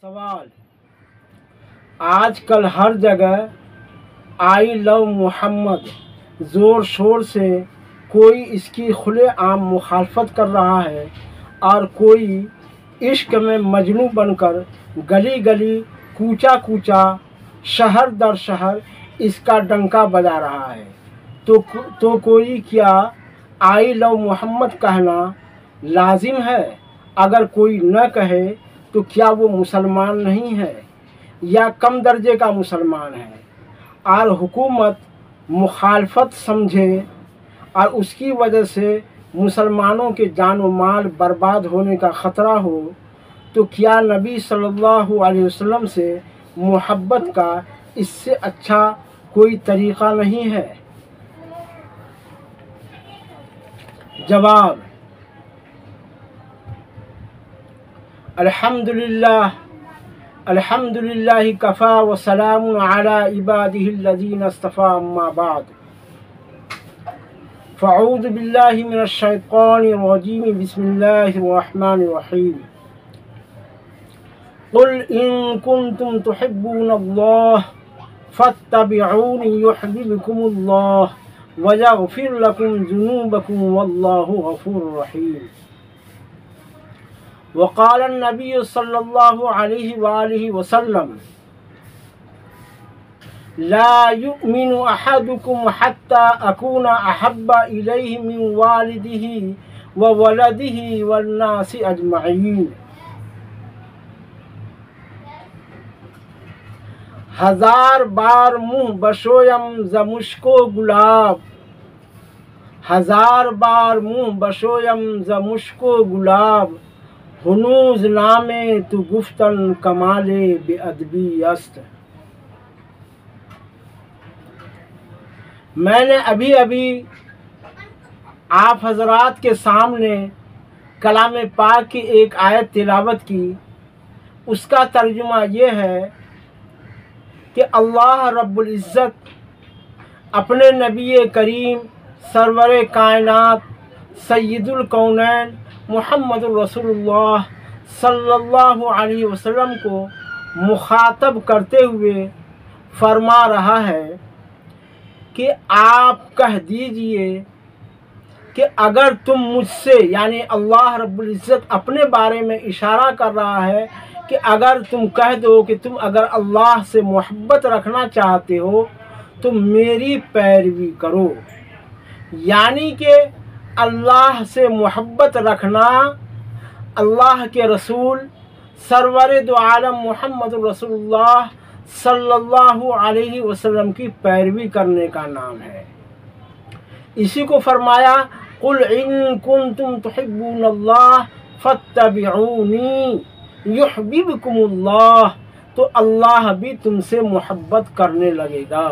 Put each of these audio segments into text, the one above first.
सवाल। आजकल हर जगह आई लव मोहम्मद ज़ोर शोर से कोई इसकी खुले आम मुखालफत कर रहा है और कोई इश्क में मजनू बनकर गली गली कूचा कूचा शहर दर शहर इसका डंका बजा रहा है। तो कोई क्या आई लव मोहम्मद कहना लाजिम है? अगर कोई न कहे तो क्या वो मुसलमान नहीं है या कम दर्जे का मुसलमान है? और हुकूमत मुखालफत समझे और उसकी वजह से मुसलमानों के जान व माल बर्बाद होने का ख़तरा हो, तो क्या नबी सल्लल्लाहु अलैहि वसल्लम से मोहब्बत का इससे अच्छा कोई तरीक़ा नहीं है? जवाब। अल्हम्दुलिल्लाह कफ़ा व सलामुन अला इबादिहिल्लज़ीना इस्तफ़ा अम्मा बाद। फ़अऊज़ु बिल्लाहि मिनश शैतानिर रजीम बिस्मिल्लाहिर रहमानिर रहीम। क़ुल इन कुन्तुम तुहिब्बूनल्लाह फ़त्तबिऊनी युहब्बिबकुमुल्लाह व यग़फ़िर लकुम ज़ुनूबकुम वल्लाहु गफ़ूरुर रहीम। वक़ाल नबी सल्लल्लाहु अलैहि वालिहि वसल्लम ला युमिनु अहदुकुम हत्ता अकूना अहब्बा इलैहि मिन वालिदिही व वलदिही वन्नासि अजमईन। हजार बार मुँह बशोयम ज़ मुश्को गुलाब, हजार बार मुँह बशोयम ज़ मुश्को गुलाब, हुनूज़ नामे तु गुफ्तन कमाले बेअदबी अस्त। मैंने अभी अभी आप हजरात के सामने कलाम पाक की एक आयत तिलावत की। उसका तर्जुमा ये है कि अल्लाह रब्बुल इज़्ज़त अपने नबी करीम सरवर कायनात सय्यदुल कौनैन मुहम्मदुर रसूलुल्लाह सल्लल्लाहु अलैहि वसल्लम को मुखातब करते हुए फरमा रहा है कि आप कह दीजिए कि अगर तुम मुझसे, यानी अल्लाह रब्बुल इज़्ज़त अपने बारे में इशारा कर रहा है कि अगर तुम कह दो कि तुम अगर अल्लाह से मोहब्बत रखना चाहते हो तो मेरी पैरवी करो। यानी कि अल्लाह से मोहब्बत रखना अल्लाह के रसूल सरवर दो आलम मुहम्मद रसूलुल्लाह सल्लल्लाहु अलैहि वसल्लम की पैरवी करने का नाम है। इसी को फरमाया कुल इन कुन्तुम तुहिब्बूनल्लाह फत्तबिऊनी युहब्बिबकुमुल्लाह, तो अल्लाह भी तुमसे मोहब्बत करने लगेगा।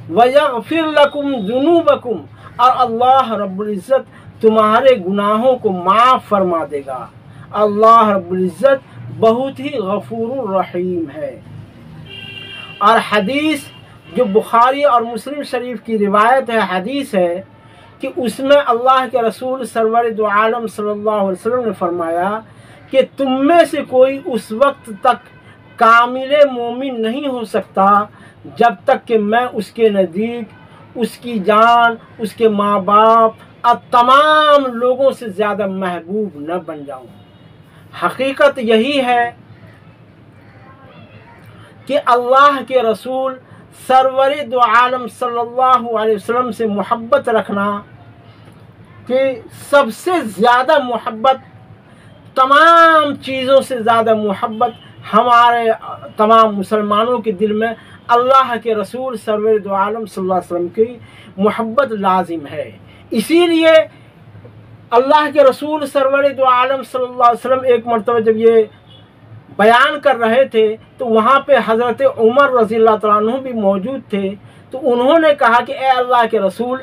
व यग़फ़िर लकुम ज़ुनूबकुम, और अल्लाह रब्बुल इज़्ज़त तुम्हारे गुनाहों को माफ़ फरमा देगा। अल्लाह रब्बुल इज़्ज़त बहुत ही गफूरुर रहीम है। और हदीस जो बुखारी और मुस्लिम शरीफ की रिवायत है, हदीस है कि उसमें अल्लाह के रसूल सरवर दो आलम सल्लल्लाहु अलैहि वसल्लम ने फरमाया कि तुम में से कोई उस वक्त तक कामिले मोमिन नहीं हो सकता जब तक कि मैं उसके नज़दीक उसकी जान, उसके माँ बाप और तमाम लोगों से ज़्यादा महबूब न बन जाऊँ। हकीकत यही है कि अल्लाह के रसूल सरवर दो आलम सल्लल्लाहु अलैहि वसल्लम से मोहब्बत रखना कि सबसे ज़्यादा मोहब्बत, तमाम चीज़ों से ज़्यादा मोहब्बत हमारे तमाम मुसलमानों के दिल में अल्लाह के रसूल सरवर दो आलम सल्लल्लाहु अलैहि वसल्लम की मोहब्बत लाजिम है। इसीलिए अल्लाह के रसूल सरवर दो आलम सल्लल्लाहु अलैहि वसल्लम एक मरतबा जब ये बयान कर रहे थे तो वहाँ पे हज़रत उमर रज़ियल्लाहु तआला अन्हु भी मौजूद थे। तो उन्होंने कहा कि ए अल्लाह के रसूल,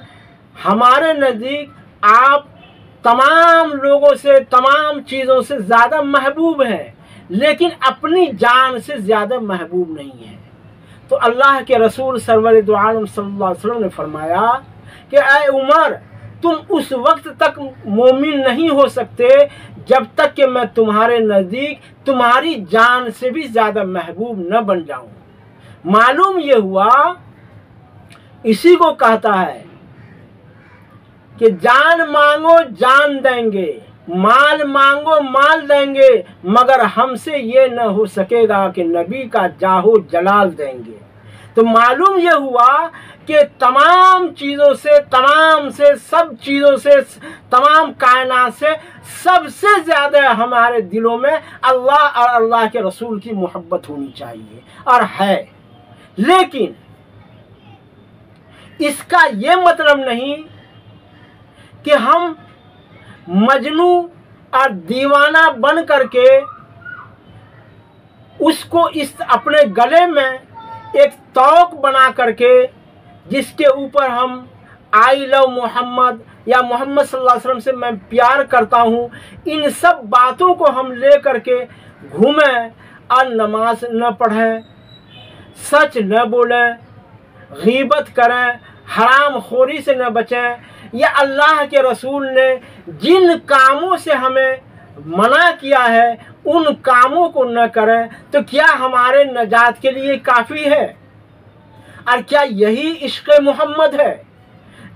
हमारे नज़दीक आप तमाम लोगों से, तमाम चीज़ों से ज़्यादा महबूब हैं, लेकिन अपनी जान से ज़्यादा महबूब नहीं है। तो अल्लाह के रसूल सरवर दो आलम सल्लल्लाहु अलैहि वसल्लम ने फरमाया कि ए उमर, तुम उस वक्त तक मोमिन नहीं हो सकते جب تک کہ میں تمہارے نزدیک تمہاری جان سے بھی زیادہ محبوب نہ بن جاؤں۔ معلوم یہ ہوا، اسی کو کہتا ہے کہ جان مانگو جان دیں گے، مال مانگو مال دیں گے، مگر ہم سے یہ نہ ہو سکے گا کہ نبی کا جاہ و جلال دیں گے۔ تو معلوم یہ ہوا کہ تمام چیزوں سے، سب چیزوں سے، تمام کائنات سے سب سے زیادہ ہمارے دلوں میں اللہ اور اللہ کے رسول کی محبت ہونی چاہیے، اور ہے۔ لیکن اس کا یہ مطلب نہیں کہ ہم مجنوں اور دیوانہ بن کر کے اس کو اپنے گلے میں ایک توق بنا کر کے، جس کے اوپر ہم آئی لو محمد یا محمد صلی اللہ علیہ وسلم سے میں پیار کرتا ہوں، ان سب باتوں کو ہم لے کر کے گھومیں اور نماز نہ پڑھیں، سچ نہ بولیں، غیبت کریں، حرام خوری سے نہ بچیں، یا اللہ کے رسول نے جن کاموں سے ہمیں منع کیا ہے ان کاموں کو نہ کریں، تو کیا ہمارے نجات کے لیے کافی ہے؟ اور کیا یہی عشق محمد ہے؟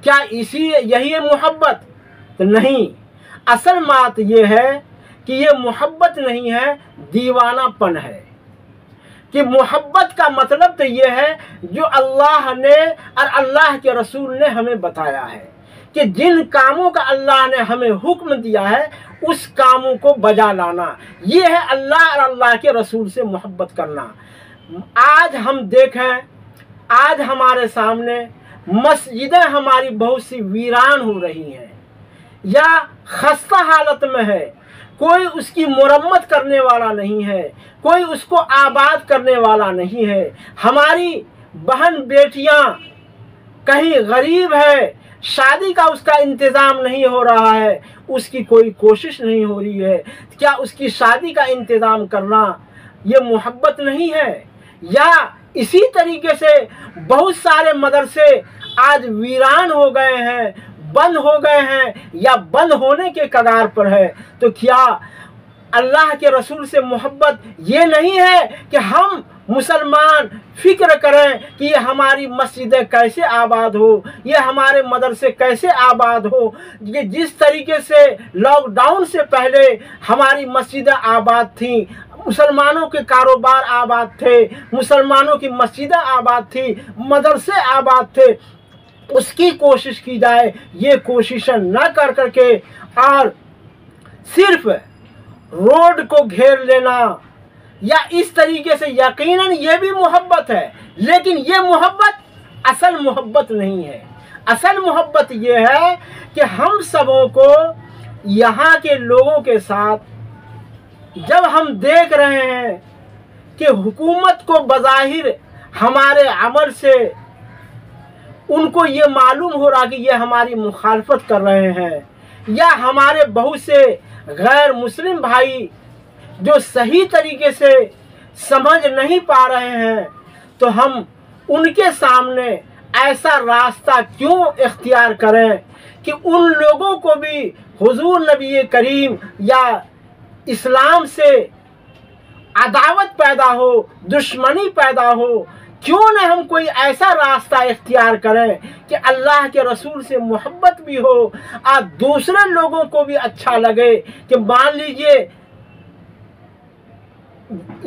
کیا یہی ہے محبت؟ تو نہیں، اصل بات یہ ہے کہ یہ محبت نہیں ہے، دیوانہ پن ہے۔ کہ محبت کا مطلب تو یہ ہے جو اللہ نے اور اللہ کے رسول نے ہمیں بتایا ہے، کہ جن کاموں کا اللہ نے ہمیں حکم دیا ہے اس کاموں کو بجا لانا، یہ ہے اللہ اور اللہ کے رسول سے محبت کرنا۔ آج ہم دیکھیں، آج ہمارے سامنے مسجدیں ہماری بہت سی ویران ہو رہی ہیں یا خستہ حالت میں ہے، کوئی اس کی مرمت کرنے والا نہیں ہے، کوئی اس کو آباد کرنے والا نہیں ہے۔ ہماری بہن بیٹیاں کہیں غریب ہے، شادی کا اس کا انتظام نہیں ہو رہا ہے، اس کی کوئی کوشش نہیں ہو رہی ہے، کیا اس کی شادی کا انتظام کرنا یہ محبت نہیں ہے؟ یا اسی طریقے سے بہت سارے مدرسے آج ویران ہو گئے ہیں، بند ہو گئے ہیں یا بند ہونے کے کگار پر ہے، تو کیا اللہ کے رسول سے محبت یہ نہیں ہے کہ ہم مسلمان فکر کریں کہ یہ ہماری مسجدیں کیسے آباد ہو، یہ ہمارے مدرسے کیسے آباد ہو؟ یہ جس طریقے سے لاک ڈاؤن سے پہلے ہماری مسجدیں آباد تھیں، مسلمانوں کے کاروبار آباد تھے، مسلمانوں کی مسجدیں آباد تھی، مدرسے آباد تھے، اس کی کوشش کی جائے۔ یہ کوششیں نہ کر کے اور صرف روڈ کو گھیر لینا یا اس طریقے سے، یقیناً یہ بھی محبت ہے، لیکن یہ محبت اصل محبت نہیں ہے۔ اصل محبت یہ ہے کہ ہم سبوں کو یہاں کے لوگوں کے ساتھ جب ہم دیکھ رہے ہیں کہ حکومت کو بظاہر ہمارے عمل سے ان کو یہ معلوم ہو رہا کہ یہ ہماری مخالفت کر رہے ہیں، یا ہمارے بہت سے غیر مسلم بھائی جو صحیح طریقے سے سمجھ نہیں پا رہے ہیں، تو ہم ان کے سامنے ایسا راستہ کیوں اختیار کریں کہ ان لوگوں کو بھی حضور نبی کریم یا اسلام سے عداوت پیدا ہو، دشمنی پیدا ہو؟ کیوں نہ ہم کوئی ایسا راستہ اختیار کریں کہ اللہ کے رسول سے محبت بھی ہو اور دوسرے لوگوں کو بھی اچھا لگے، کہ مان لیجئے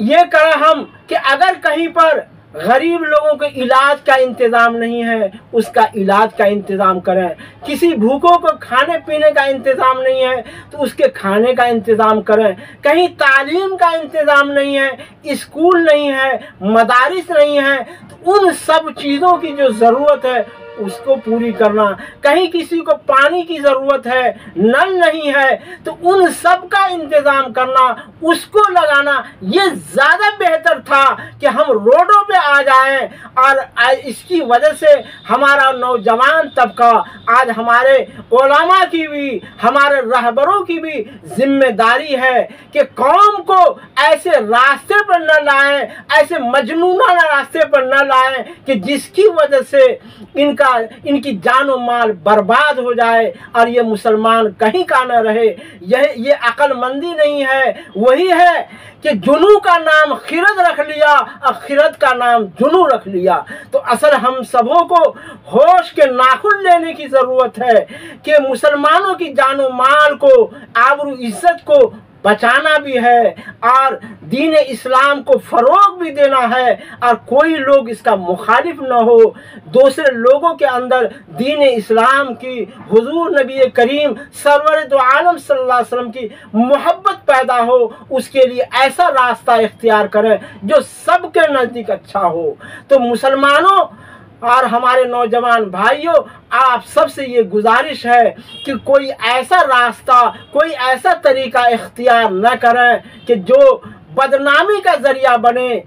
یہ کریں ہم کہ اگر کہیں پر غریب لوگوں کے علاج کا انتظام نہیں ہے، اس کا علاج کا انتظام کریں، کسی بھوکوں کو کھانے پینے کا انتظام نہیں ہے تو اس کے کھانے کا انتظام کریں، کہیں تعلیم کا انتظام نہیں ہے، اسکول نہیں ہے، مدارس نہیں ہے، تو ان سب چیزوں کی جو ضرورت ہے اس کو پوری کرنا، کہیں کسی کو پانی کی ضرورت ہے، نل نہیں ہے، تو ان سب کا انتظام کرنا، اس کو لگانا، یہ زیادہ بہتر تھا کہ ہم روڈوں پہ آ جائیں۔ اور اس کی وجہ سے ہمارا نوجوان طبقہ، آج ہمارے علماء کی بھی، ہمارے رہبروں کی بھی ذمہ داری ہے کہ قوم کو ایسے راستے پر نہ لائیں، ایسے مجنونانہ راستے پر نہ لائیں کہ جس کی وجہ سے ان کا इनकी जान और माल बर्बाद हो जाए और ये मुसलमान कहीं का न रहे। ये अक्लमंदी नहीं है, वही है कि जुनू का नाम खिरद रख लिया और खिरद का नाम जुनू रख लिया। तो असल हम सबों को होश के नाखुन लेने की ज़रूरत है कि मुसलमानों की जानो माल को, आबरू इज्जत को बचाना भी है और दीन इस्लाम को फ़रोग भी देना है, और कोई लोग इसका मुखालिफ न हो। दूसरे लोगों के अंदर दीन इस्लाम की, हुजूर नबी करीम सरवर दो आलम सल्लल्लाहु अलैहि वसल्लम की मोहब्बत पैदा हो, उसके लिए ऐसा रास्ता इख्तियार करें जो सबके नज़दीक अच्छा हो। तो मुसलमानों और हमारे नौजवान भाइयों, आप सबसे ये गुजारिश है कि कोई ऐसा रास्ता, कोई ऐसा तरीका इख्तियार न करें कि जो बदनामी का ज़रिया बने।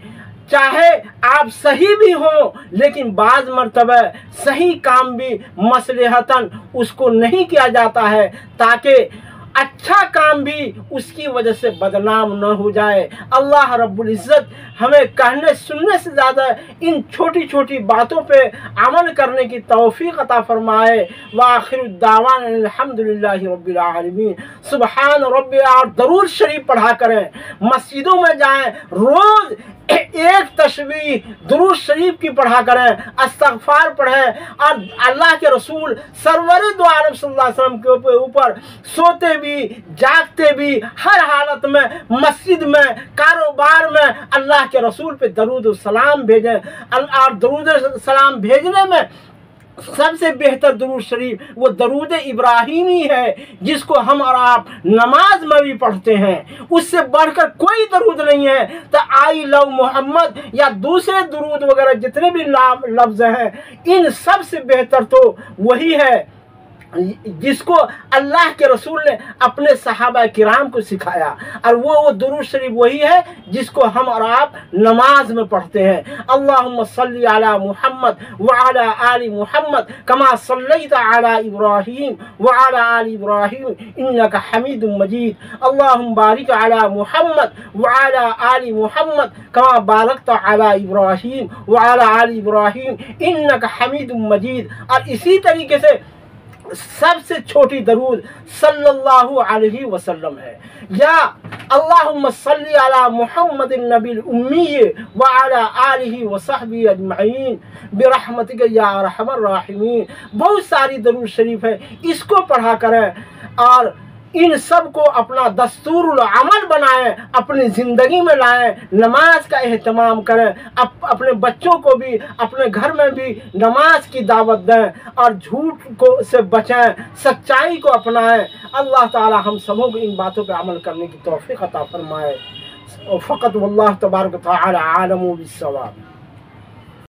चाहे आप सही भी हों, लेकिन बाज़ मर्तबा सही काम भी मसलहतन उसको नहीं किया जाता है, ताकि अच्छा काम भी उसकी वजह से बदनाम न हो जाए। अल्लाह रब्बुल इज़्ज़त हमें कहने सुनने से ज़्यादा इन छोटी छोटी बातों पे अमल करने की तौफीक अता फरमाए। व आखिरु दावाना अल्हम्दुलिल्लाहि रब्बिल आलमीन। सुबहान रब्बी। और दरूद शरीफ पढ़ा करें, मस्जिदों में जाएं, रोज़ एक तस्बीह दुरूद शरीफ की पढ़ा करें, इस्तग़फ़ार पढ़ें, और अल्लाह के रसूल सरवर दो आलम सल्लल्लाहु अलैहि वसल्लम के ऊपर सोते भी जागते भी हर हालत में, मस्जिद में, कारोबार में अल्लाह के रसूल पे दरूद सलाम भेजें। और दरूद सलाम भेजने में सबसे बेहतर दरूद शरीफ वो दरूद इब्राहिमी है, जिसको हम और आप नमाज में भी पढ़ते हैं। उससे बढ़कर कोई दरूद नहीं है। तो आई लव मोहम्मद या दूसरे दरूद वगैरह जितने भी लफ्ज़ हैं, इन सब से बेहतर तो वही है जिसको अल्लाह के रसूल ने अपने सहाबा किराम को सिखाया, और वो दुरूद शरीफ वही है जिसको हम और आप नमाज में पढ़ते हैं। अल्लाहुम्मा सल्ली अला मुहम्मद व अला आलि मुहम्मद कमा सल्लैता अला इब्राहीम व अला आलि इब्राहीम इन्नका हमीदुम मजीद। अल्लाहुम्मा बारिक अला मुहम्मद व अला आलि मुहम्मद कमा बारकता अला इब्राहीम व अला आलि इब्राहीम इन्नका हमीदुम मजीद। और इसी तरीके से सबसे छोटी दरूद सल्लल्लाहु अलैहि वसल्लम है, या अल्लाहुम्मा सल्ली अला मुहम्मदिन नबील उम्मी व अला आलिहि व सहबी अजमईन बिरहमतिका या अरहमर राहिमीन। बहुत सारी दरूद शरीफ है, इसको पढ़ा करें और इन सब को अपना दस्तूरुल अमल बनाएं, अपनी ज़िंदगी में लाएं, नमाज का एहतमाम करें, अपने बच्चों को भी, अपने घर में भी नमाज की दावत दें, और झूठ को से बचें, सच्चाई को अपनाएं। अल्लाह ताला हम सबों को इन बातों पर अमल करने की तौफीक अता फरमाए। फ़क़त वल्लाहु तबारक व तआला आलमु बिस्सवाब।